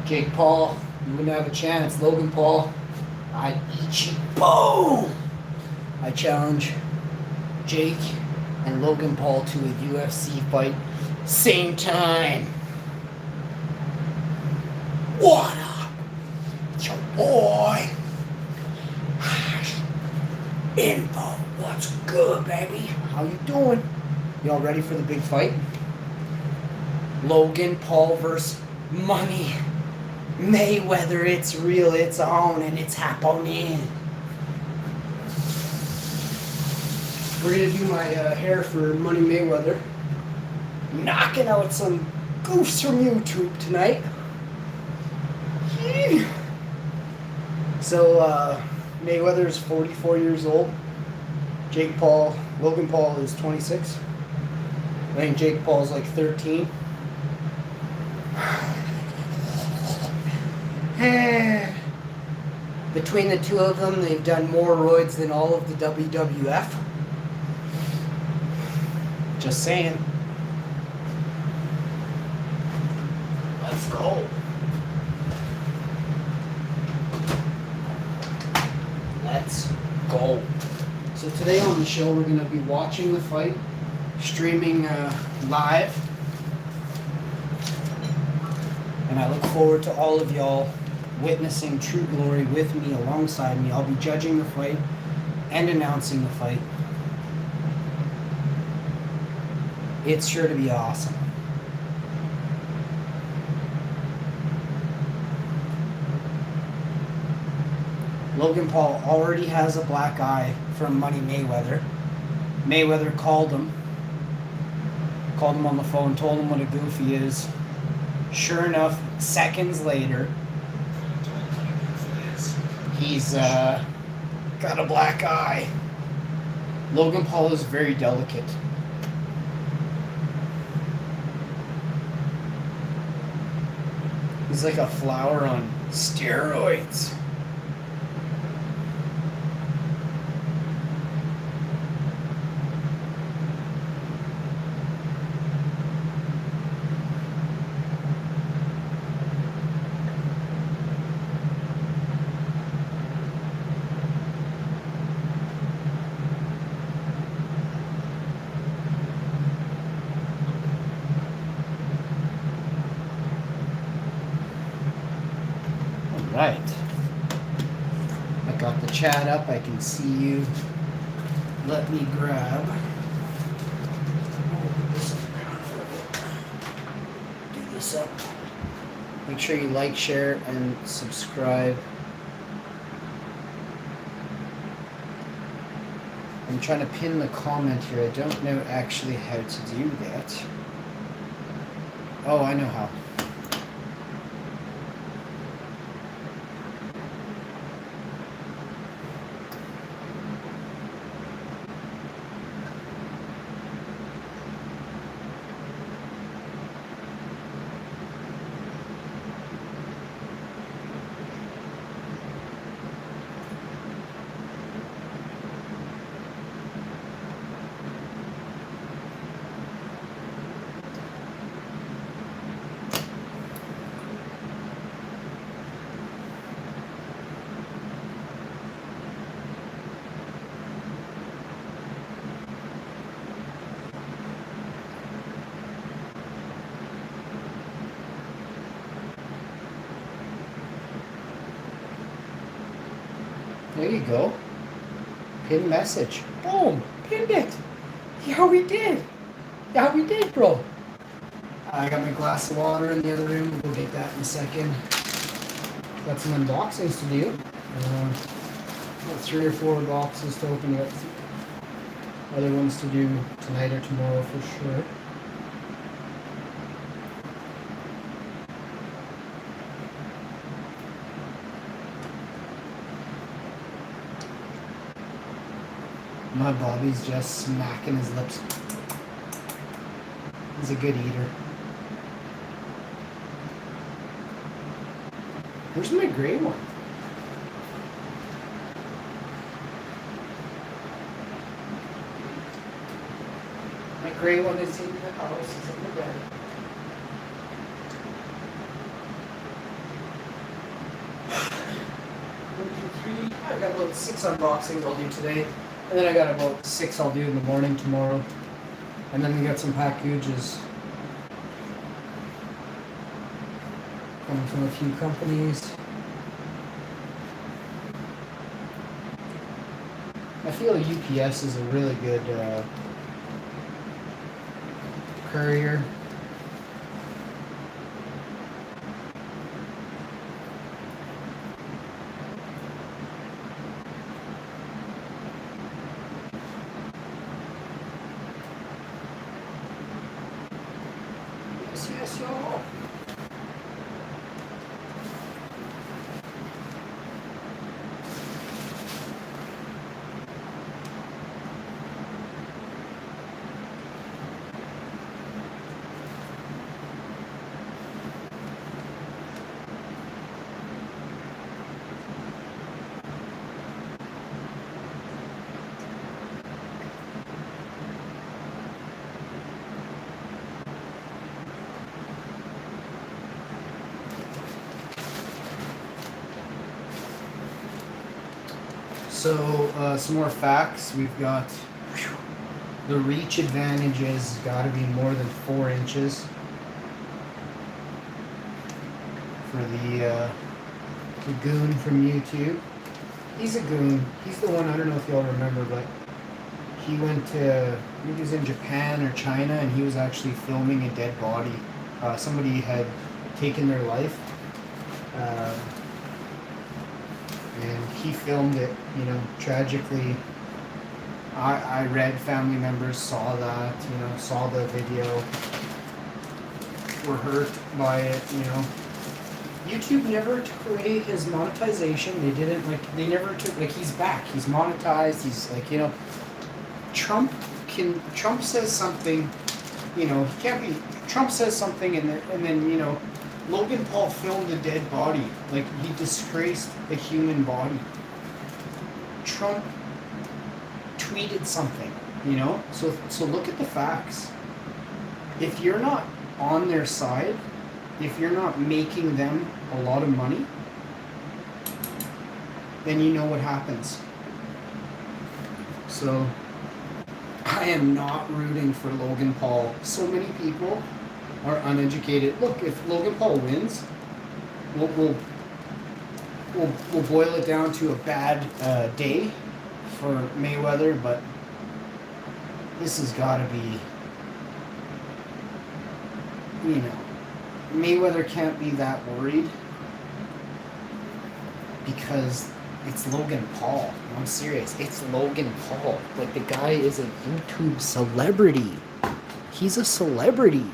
Jake Paul, you wouldn't have a chance. Logan Paul, I'd eat you. Boom! I challenge Jake and Logan Paul to a UFC fight. Same time. What up? It's your boy. Info. What's good, baby? How you doing? Y'all ready for the big fight? Logan Paul versus Money Mayweather. It's real, it's on, and it's happening. We're gonna do my hair for Money Mayweather. Knocking out some goofs from YouTube tonight. So, Mayweather is 44 years old. Logan Paul is 26. I think Jake Paul's like 13. Between the two of them, they've done more roids than all of the WWF. Just saying. Let's go. Let's go. So today on the show, we're going to be watching the fight, streaming live. And I look forward to all of y'all witnessing true glory with me, alongside me. I'll be judging the fight and announcing the fight. It's sure to be awesome. Logan Paul already has a black eye from Money Mayweather. Mayweather called him on the phone, told him what a goof he is. Sure enough, seconds later, he's got a black eye. Logan Paul is very delicate. He's like a flower on steroids. Right. I got the chat up. I can see you. Let me grab. Do this up. Make sure you like, share, and subscribe. I'm trying to pin the comment here. I don't know actually how to do that. Oh, I know how. There you go. Pin message. Boom. Pinned it. Yeah, we did. Yeah, we did, bro. I got my glass of water in the other room. We'll get that in a second. Got some unboxings to do. Got 3 or 4 boxes to open up. Other ones to do tonight or tomorrow for sure. My Bobby's just smacking his lips. He's a good eater. Where's my gray one? My gray one is in the house. It's in the bed. I got about 6 unboxings I'll do today, and then I got about 6 I'll do in the morning tomorrow, and then we got some packages coming from a few companies. I feel UPS is a really good courier. Yes, y'all. So, some more facts. We've got the reach advantage has got to be more than 4 inches for the goon from YouTube. He's a goon. He's the one, I don't know if y'all remember, but he went to, I think he was in Japan or China, and he was actually filming a dead body. Somebody had taken their life. And he filmed it, you know, tragically. I read family members saw that, you know, saw the video, were hurt by it, you know. YouTube never took away his monetization. They didn't, like, they never took, like, he's back, he's monetized, he's, like, you know, Trump says something, you know, he can't be, Trump says something and then, you know, Logan Paul filmed a dead body. Like, he disgraced a human body. Trump tweeted something, you know? So look at the facts. If you're not on their side, if you're not making them a lot of money, then you know what happens. So, I am not rooting for Logan Paul. So many people are uneducated. Look, if Logan Paul wins, we'll boil it down to a bad day for Mayweather, but this has got to be, you know, Mayweather can't be that worried because it's Logan Paul. I'm serious. It's Logan Paul. Like, the guy is a YouTube celebrity. He's a celebrity.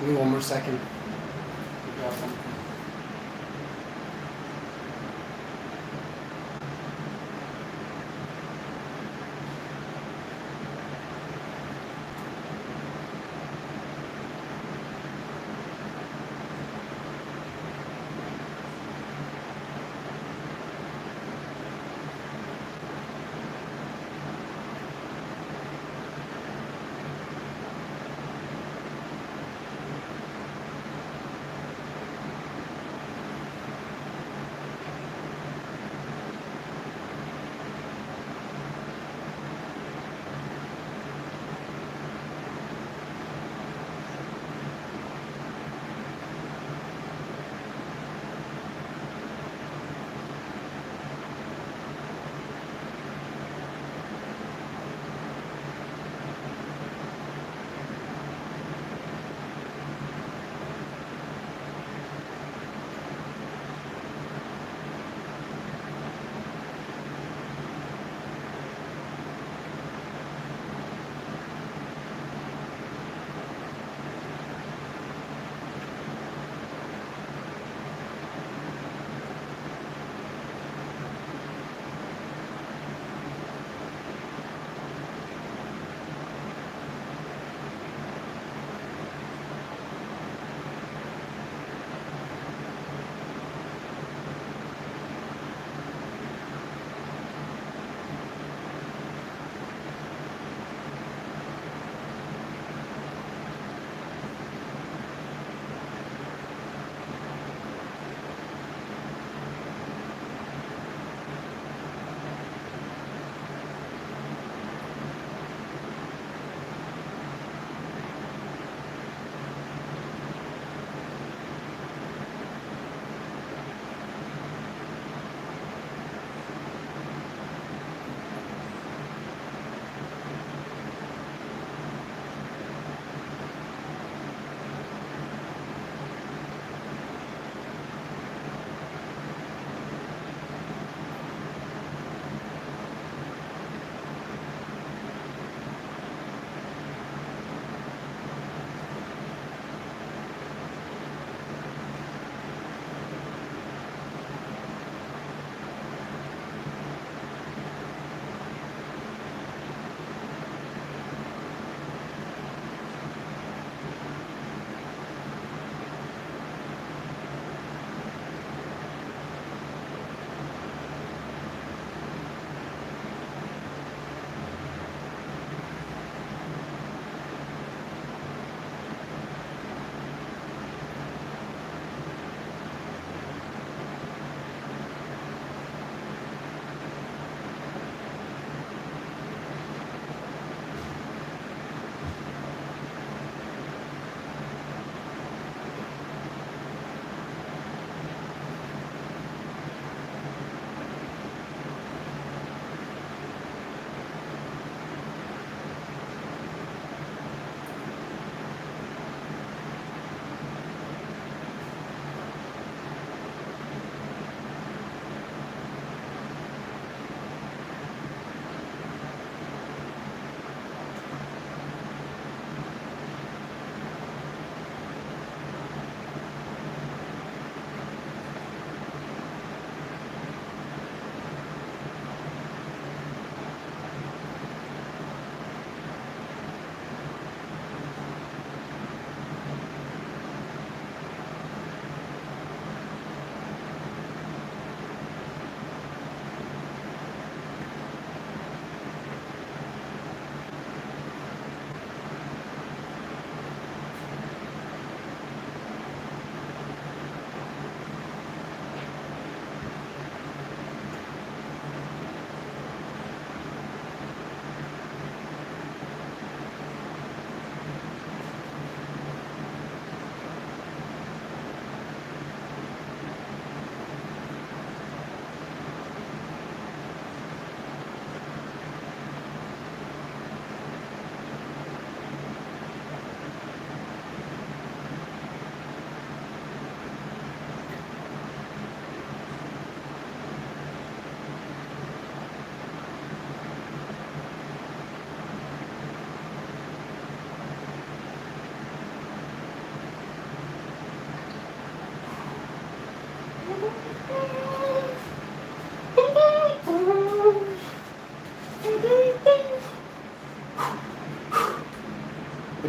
Give me one more second. You got something?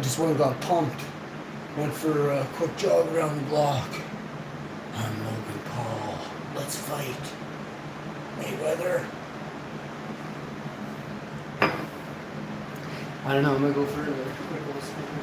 just went and got pumped. Went for a quick jog around the block. I'm Logan Paul. Let's fight. Mayweather. I don't know, I'm gonna go for a quick little spin.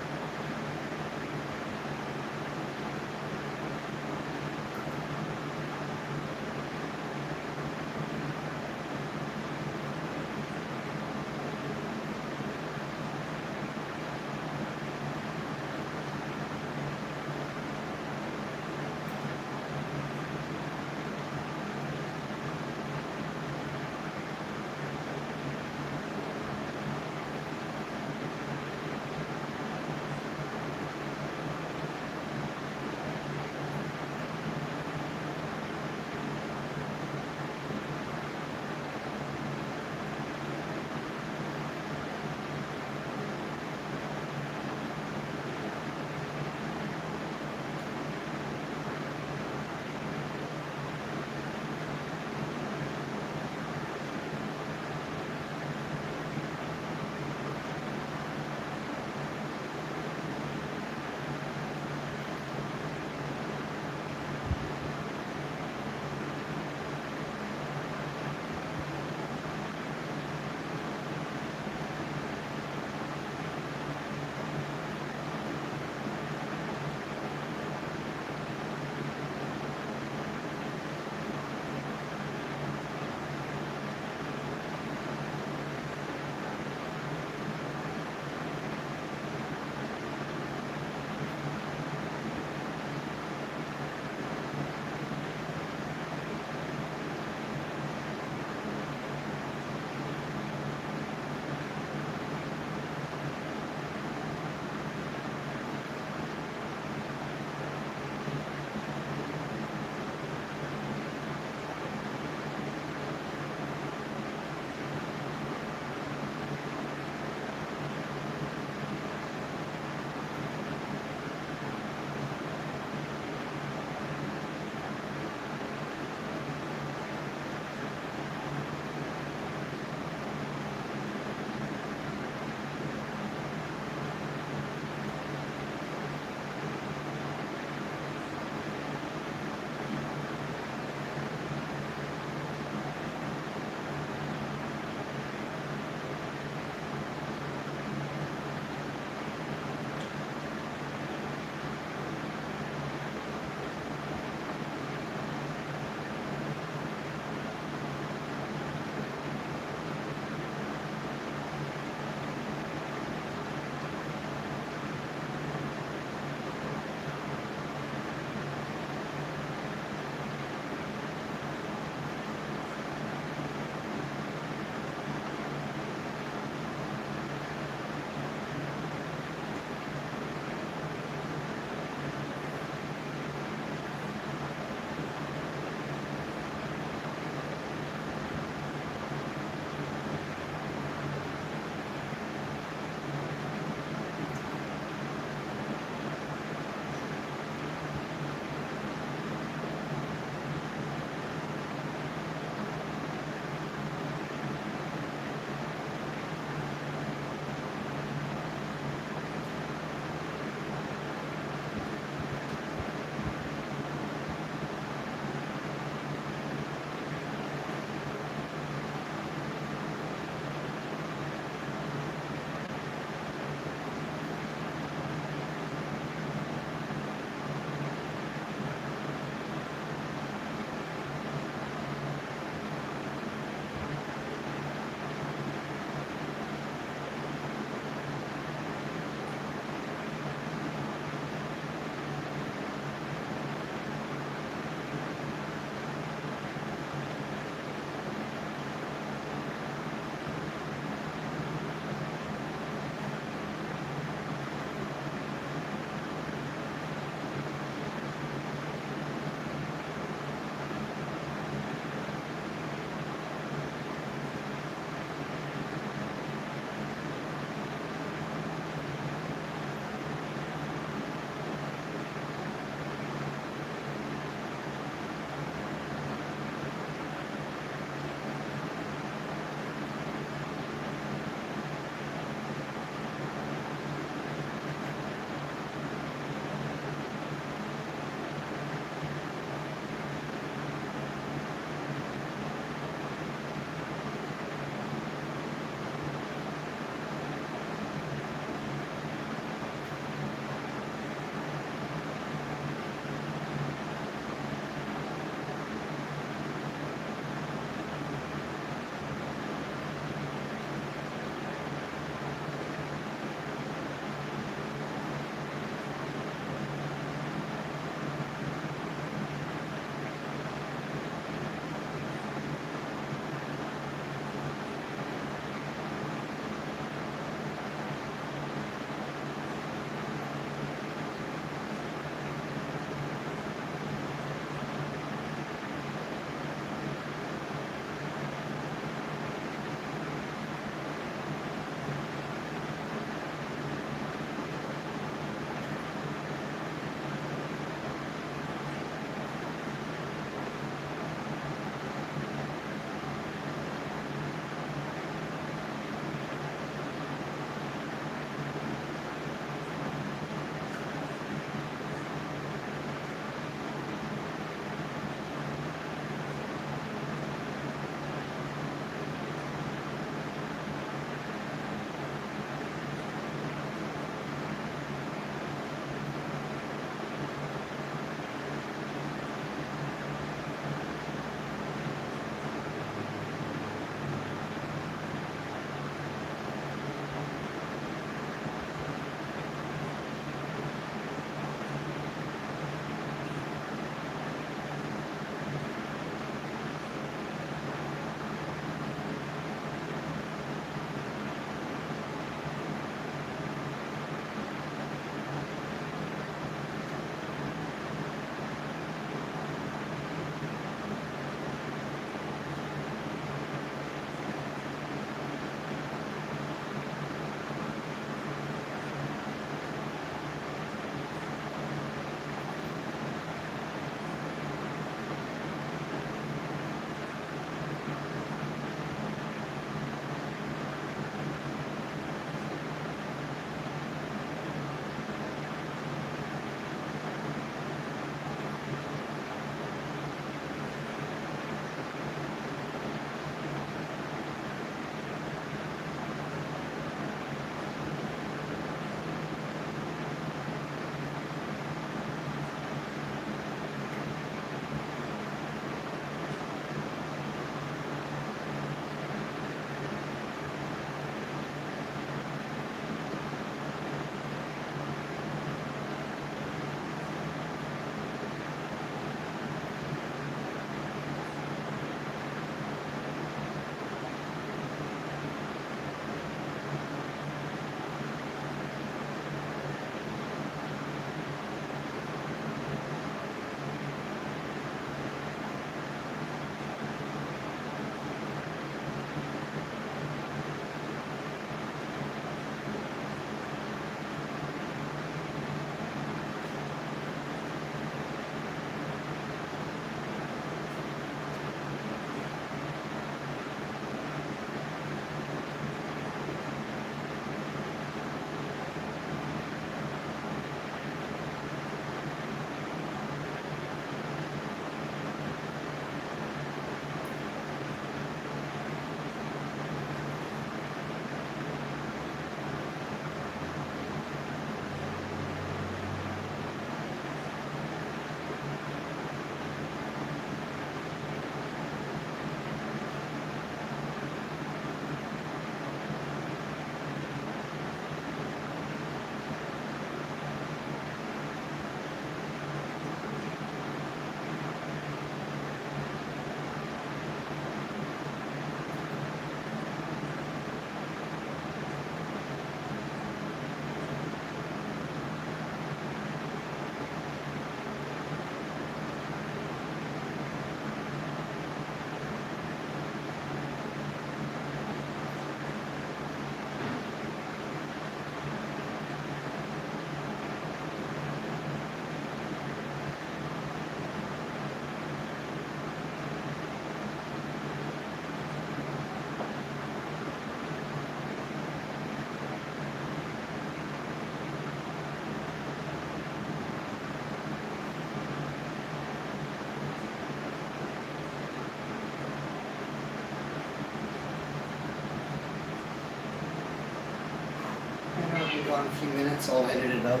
gone a few minutes. I'll edit it out.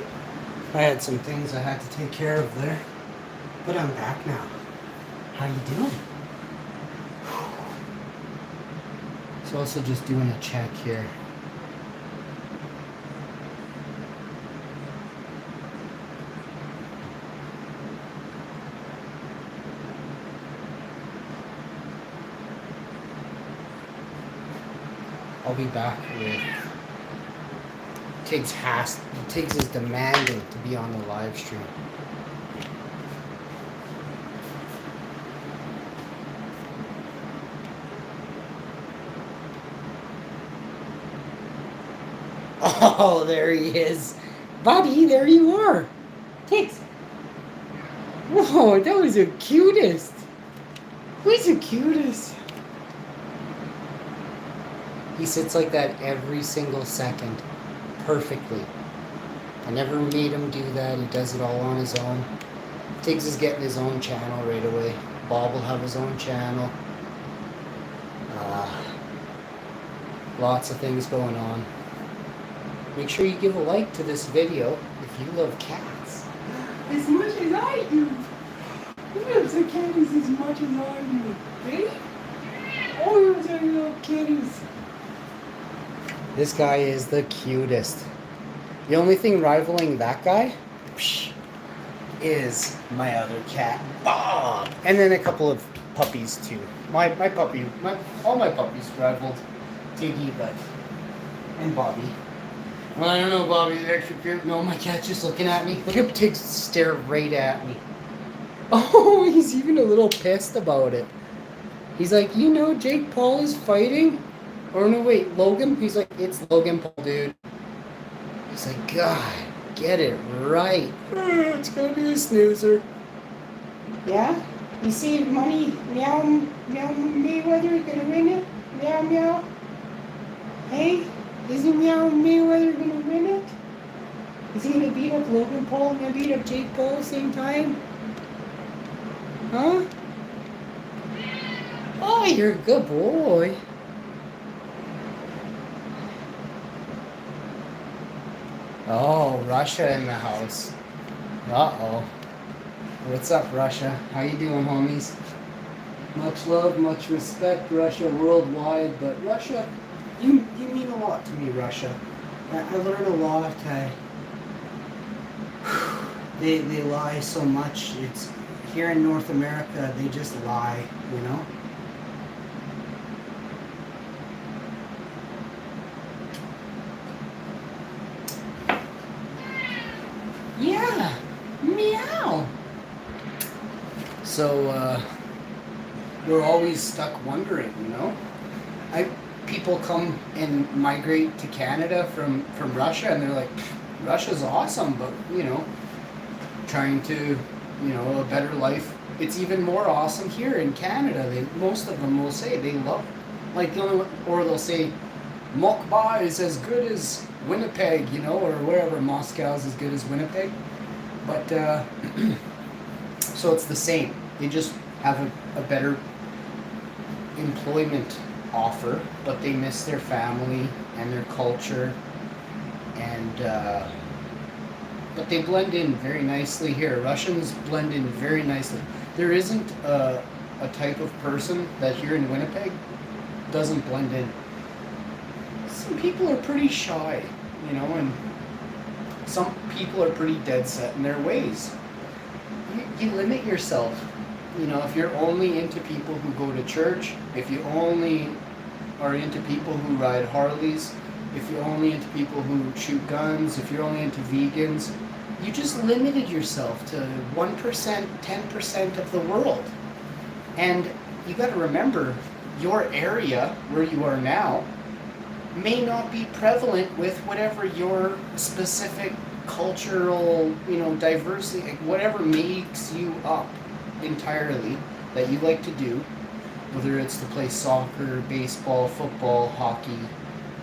I had some things I had to take care of there, but I'm back now. How you doing? So also just doing a check here. I'll be back with Tiggs is demanding to be on the live stream. Oh, there he is. Buddy, there you are. Tiggs. Whoa, that was the cutest. Who's the cutest? He sits like that every single second. Perfectly. I never made him do that. He does it all on his own. Tiggs is getting his own channel right away. Bob will have his own channel. Lots of things going on. Make sure you give a like to this video if you love cats. As much as I do. Who loves the kitties as much as I do? Ready? Oh, you love kitties. This guy is the cutest. The only thing rivaling that guy is my other cat, Bob. And then a couple of puppies too. All my puppies rivaled Tiggy, and Bobby. Well, I don't know, Bobby's extra cute. No, my cat's just looking at me. Look at Tiggs stare right at me. Oh, he's even a little pissed about it. He's like, you know, Jake Paul is fighting? Or no, wait, Logan? He's like, it's Logan Paul, dude. He's like, God, get it right. It's gonna be a snoozer. Yeah? You see Money Mayweather gonna win it? Meow meow. Hey? Isn't Mayweather gonna win it? Is he gonna beat up Logan Paul and gonna beat up Jake Paul at the same time? Huh? Oh, you're a good boy. Oh, Russia in the house. Uh-oh. What's up, Russia? How you doing, homies? Much love, much respect, Russia worldwide. But Russia, you mean a lot to me, Russia. I learned a lot. They lie so much. It's here in North America, they just lie, you know? Yeah, meow. So, we're always stuck wondering, you know? People come and migrate to Canada from Russia, and they're like, Russia's awesome, but, you know, trying to, you know, a better life. It's even more awesome here in Canada. Most of them will say they love, like, or they'll say, Mokba is as good as Winnipeg, you know, or wherever. Moscow's as good as Winnipeg. But, so it's the same. They just have a better employment offer, but they miss their family and their culture, and but they blend in very nicely here. Russians blend in very nicely. There isn't a type of person that here in Winnipeg doesn't blend in. Some people are pretty shy, you know, and some people are pretty dead set in their ways. You limit yourself. You know, if you're only into people who go to church, if you only are into people who ride Harleys, if you're only into people who shoot guns, if you're only into vegans, you just limited yourself to 1%, 10% of the world. And you got to remember, your area where you are now may not be prevalent with whatever your specific cultural, you know, diversity, whatever makes you up entirely that you like to do, whether it's to play soccer, baseball, football, hockey,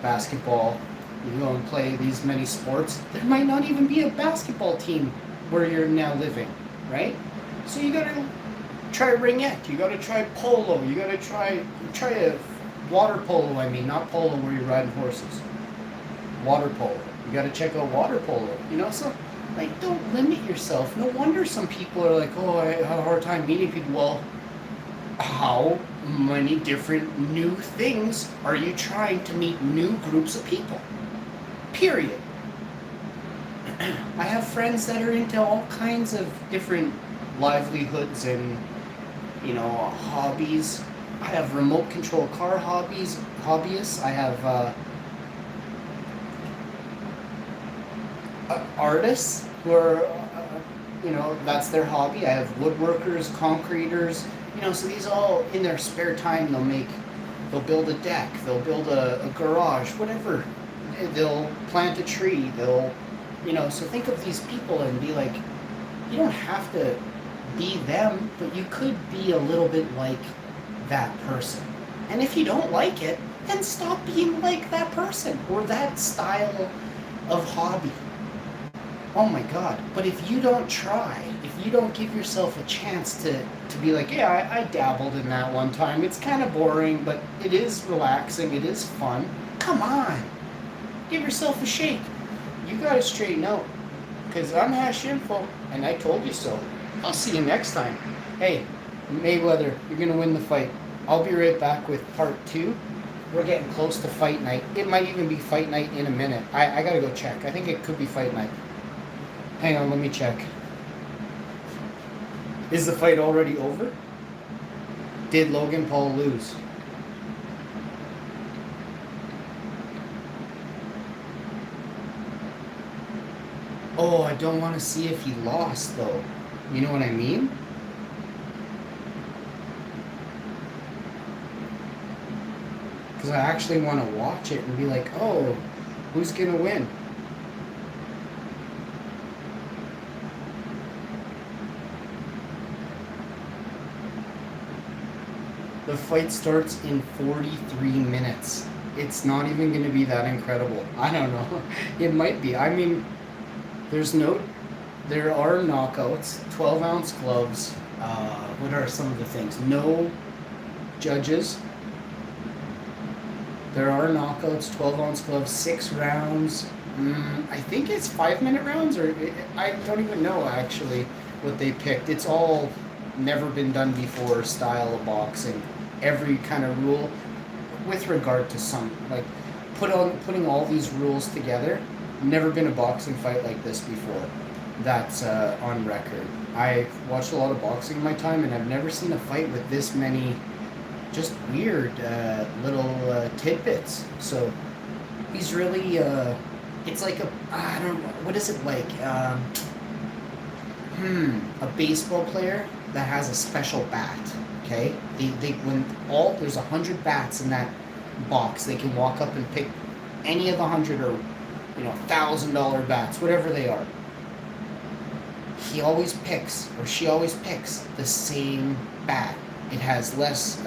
basketball. You go and play these many sports. There might not even be a basketball team where you're now living, right? So you gotta try ringette. You gotta try polo. You gotta try a water polo. I mean, not polo where you're riding horses. Water polo. You got to check out water polo. You know, so like don't limit yourself. No wonder some people are like, oh, I have a hard time meeting people. Well, how many different new things are you trying to meet new groups of people? Period. I have friends that are into all kinds of different livelihoods and, you know, hobbies. I have remote control car hobbyists. I have artists who are, you know, that's their hobby. I have woodworkers, concreters, you know, so these all in their spare time they'll build a deck, they'll build a garage, whatever. They'll plant a tree, they'll, you know, so think of these people and be like, you don't have to be them, but you could be a little bit like that person. And if you don't like it, then stop being like that person or that style of hobby. Oh my God. But if you don't try, if you don't give yourself a chance to be like, yeah, I dabbled in that one time. It's kind of boring, but it is relaxing. It is fun. Come on. Give yourself a shake. You got to straighten out. Because I'm Hash Info, and I told you so. I'll see you next time. Hey, Mayweather, you're going to win the fight. I'll be right back with part 2. We're getting close to fight night. It might even be fight night in a minute. I got to go check. I think it could be fight night. Hang on, let me check. Is the fight already over? Did Logan Paul lose? Oh, I don't want to see if he lost, though. You know what I mean? Because I actually want to watch it and be like, oh, who's going to win? The fight starts in 43 minutes. It's not even going to be that incredible. I don't know. It might be. I mean, there are knockouts, 12-ounce gloves. What are some of the things? No judges. There are knockouts, 12-ounce gloves, 6 rounds. I think it's 5-minute rounds, or I don't even know actually what they picked. It's all never been done before style of boxing. Every kind of rule with regard to some, like putting all these rules together. Never been a boxing fight like this before. That's on record. I watched a lot of boxing in my time, and I've never seen a fight with this many just weird little tidbits. So he's really, it's like I don't know, what is it like? A baseball player that has a special bat. Okay, there's 100 bats in that box, they can walk up and pick any of the 100 or $1,000 bats, whatever they are. He always picks, or she always picks the same bat. It has less,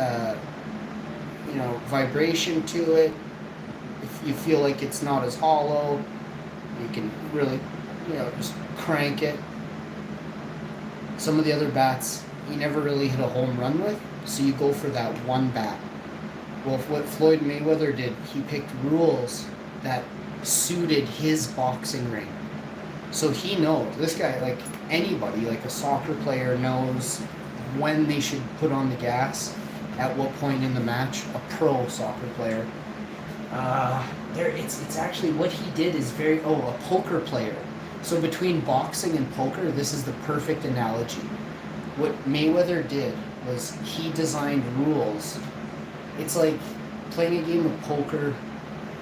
vibration to it. If you feel like it's not as hollow, you can really, just crank it. Some of the other bats, you never really hit a home run with, so you go for that one bat. Well, what Floyd Mayweather did, he picked rules that suited his boxing ring. So he knows, this guy, like anybody, like a soccer player knows when they should put on the gas, at what point in the match. A pro soccer player. It's actually, what he did is a poker player. So between boxing and poker, this is the perfect analogy. What Mayweather did was he designed rules. It's like playing a game of poker,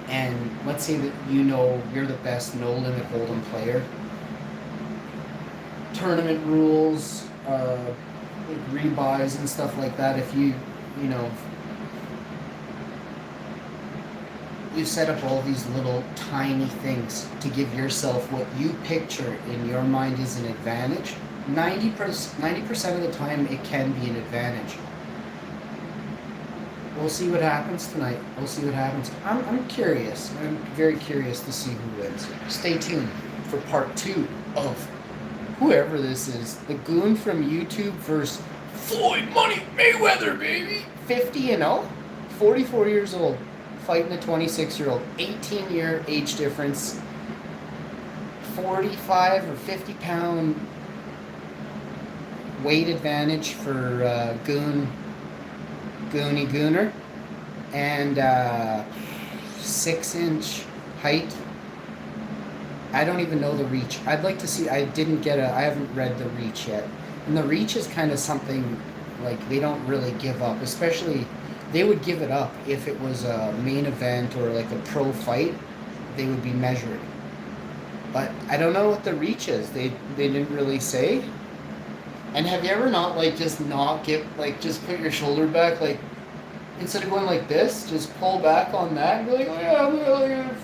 and let's say that you're the best no limit hold'em player. Tournament rules, like rebuys and stuff like that. If you set up all these little tiny things to give yourself what you picture in your mind is an advantage. 90% of the time, it can be an advantage. We'll see what happens tonight. We'll see what happens. I'm curious. I'm very curious to see who wins. Stay tuned for part 2 of whoever this is. The goon from YouTube versus Floyd Money Mayweather, baby. 50-0, 44 years old, fighting a 26-year-old. 18-year age difference. 45 or 50 pound weight advantage for gooner, and 6-inch height. I don't even know the reach. I'd like to see. I haven't read the reach yet, and the reach is kind of something like they don't really give up. Especially, they would give it up if it was a main event or like a pro fight. They would be measured. But I don't know what the reach is. They didn't really say. And have you ever not just put your shoulder back, like instead of going like this, just pull back on that and be like, oh yeah, I'm like a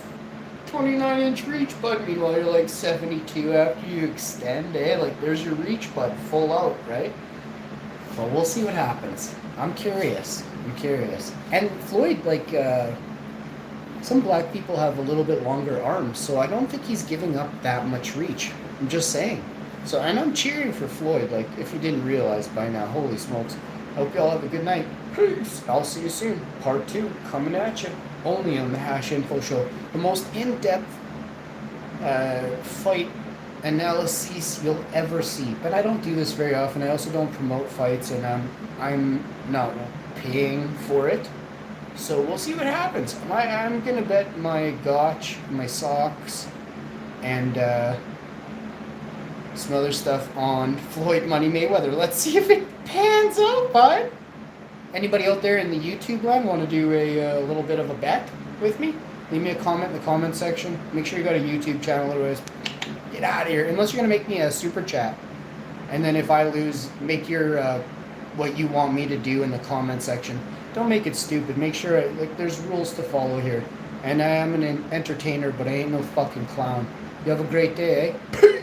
29-inch reach, bud. Meanwhile, you're like 72 after you extend, eh? Like there's your reach, bud, full out, right? Well, we'll see what happens. I'm curious. And Floyd, some black people have a little bit longer arms, so I don't think he's giving up that much reach. I'm just saying. So, and I'm cheering for Floyd, if you didn't realize by now. Holy smokes. Hope y'all have a good night. Peace. I'll see you soon. Part 2 coming at you. Only on the Hash Info Show. The most in-depth fight analysis you'll ever see. But I don't do this very often. I also don't promote fights, and I'm not paying for it. So we'll see what happens. I'm going to bet my gotch, my socks, and some other stuff on Floyd Money Mayweather. Let's see if it pans out, bud. Anybody out there in the YouTube land want to do a little bit of a bet with me? Leave me a comment in the comment section. Make sure you got a YouTube channel, otherwise get out of here. Unless you're going to make me a super chat. And then if I lose, make your what you want me to do in the comment section. Don't make it stupid. Make sure, there's rules to follow here. And I am an entertainer, but I ain't no fucking clown. You have a great day, eh? Peace!